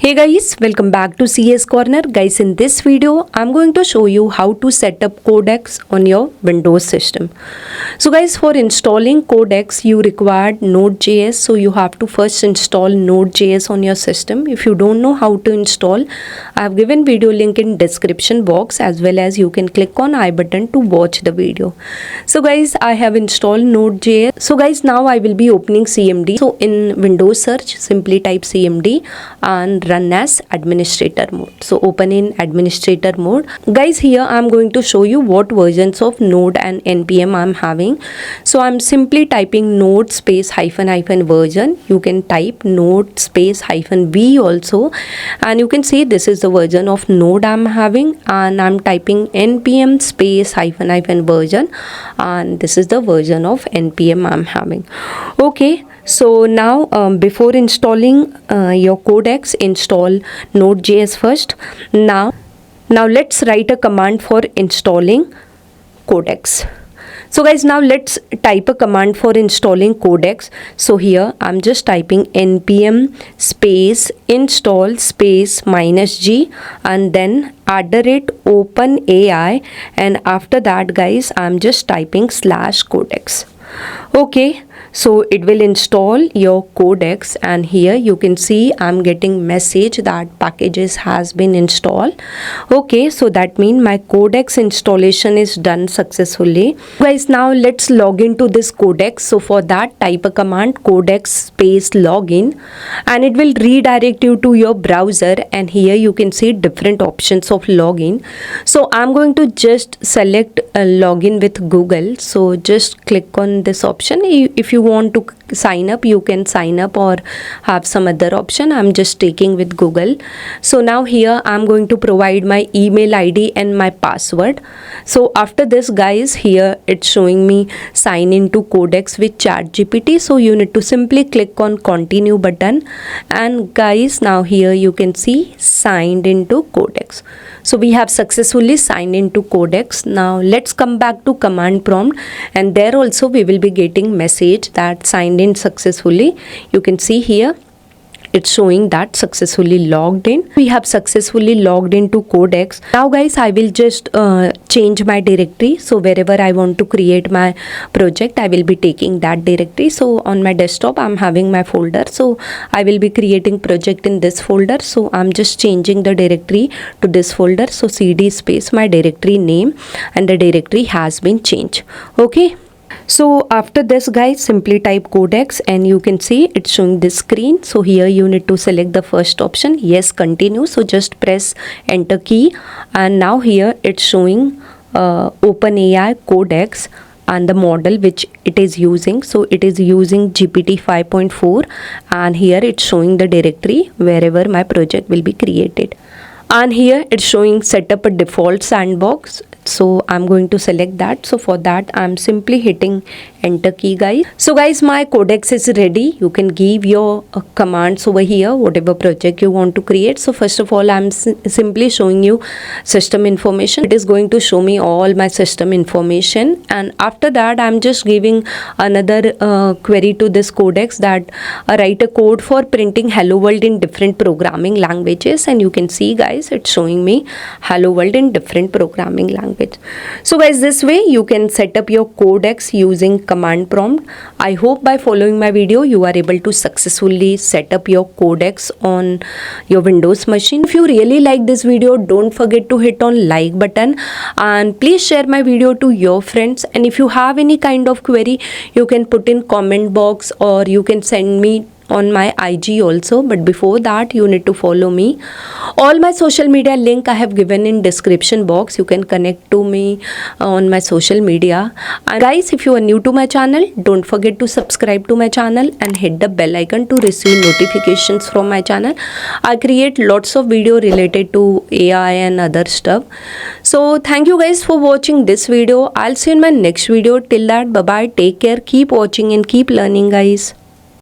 Hey guys, welcome back to CS Corner. Guys, in this video, I'm going to show you how to set up Codex on your Windows system. So guys, for installing Codex, you require Node.js. So you have to first install Node.js on your system. If you don't know how to install, I have given video link in description box, as well as you can click on I button to watch the video. So guys, I have installed Node.js. So guys, now I will be opening CMD. So in Windows search, simply type CMD and run as administrator mode. So open in administrator mode. Guys, here I'm going to show you what versions of Node and npm I'm having. So I'm simply typing node space hyphen hyphen version. You can type node space hyphen v also, and you can see this is the version of Node I'm having, and I'm typing npm space hyphen hyphen version, and this is the version of npm I'm having. Okay, so now before installing your Codex, install Node.js first. Now let's write a command for installing Codex. So guys, now let's type a command for installing Codex. So here I'm just typing npm space install space -g and then @OpenAI, and after that guys I'm just typing /codex. Okay, so it will install your Codex, and here you can see I'm getting message that packages has been installed. Okay, so that means my Codex installation is done successfully. Guys, now let's log into this Codex. So for that, type a command codex space login, and it will redirect you to your browser, and here you can see different options of login. So I'm going to just select login with Google. So just click on this option. If you want to sign up, you can sign up or have some other option. I'm just taking with Google. So now here I'm going to provide my email ID and my password. So after this guys, here it's showing me sign into Codex with ChatGPT. So you need to simply click on continue button, and guys, now here you can see signed into Codex. So we have successfully signed into Codex. Now let's come back to command prompt, and there also we will be getting message that signed in successfully. You can see here it's showing that successfully logged in. We have successfully logged into Codex. Now guys, I will just change my directory. So wherever I want to create my project, I will be taking that directory. So on my desktop I'm having my folder, so I will be creating project in this folder. So I'm just changing the directory to this folder. So cd space my directory name, and the directory has been changed. Okay, so after this guys, simply type Codex, and you can see it's showing this screen. So here you need to select the first option, yes, continue. So just press enter key, and now here it's showing OpenAI Codex and the model which it is using. So it is using GPT 5.4, and here it's showing the directory wherever my project will be created. And here it's showing set up a default sandbox. So I'm going to select that. So for that I'm simply hitting enter key guys. So guys, my Codex is ready. You can give your commands over here, whatever project you want to create. So first of all, I'm simply showing you system information. It is going to show me all my system information, and after that I'm just giving another query to this Codex that write a code for printing hello world in different programming languages, and you can see guys it's showing me hello world in different programming language. So guys, this way you can set up your Codex using command prompt. I hope by following my video you are able to successfully set up your Codex on your Windows machine. If you really like this video, don't forget to hit on like button, and please share my video to your friends. And if you have any kind of query, you can put in comment box, or you can send me on my IG also. But before that, you need to follow me. All my social media link I have given in description box. You can connect to me on my social media. And guys, if you are new to my channel, don't forget to subscribe to my channel and hit the bell icon to receive notifications from my channel. I create lots of video related to AI and other stuff. So thank you guys for watching this video. I'll see you in my next video. Till that, bye bye, take care, keep watching and keep learning guys.